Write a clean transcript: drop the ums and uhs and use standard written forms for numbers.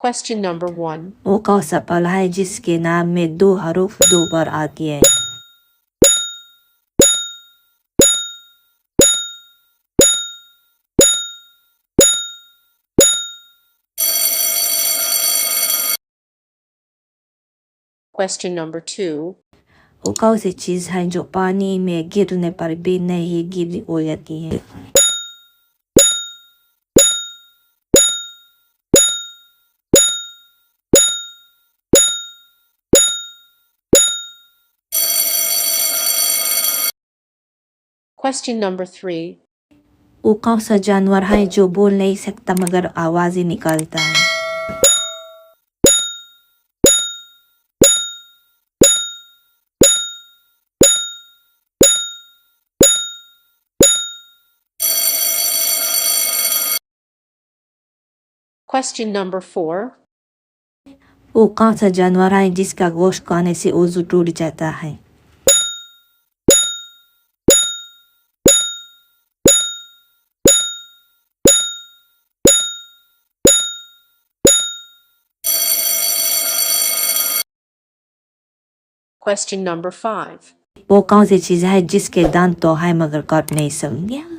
Question number 1. वो कौन सा फल है जिसके नाम में 2 हरूफ 2 बार आती है? Question number 2. वो कौन सी चीज है जो पानी में गिरने पर भी नहीं गिर हो जाती है? Question number 3. वो कौन सा जानवर है जो बोल नहीं सकता मगर आवाज़ें निकालता है? Question number 4. वो कौन सा जानवर है जिसका गोश्त खाने से वजू टूट जाता है? Question number 5. वो कौन सी चीज है जिसके दांत तो है मगर काट नहीं सकती?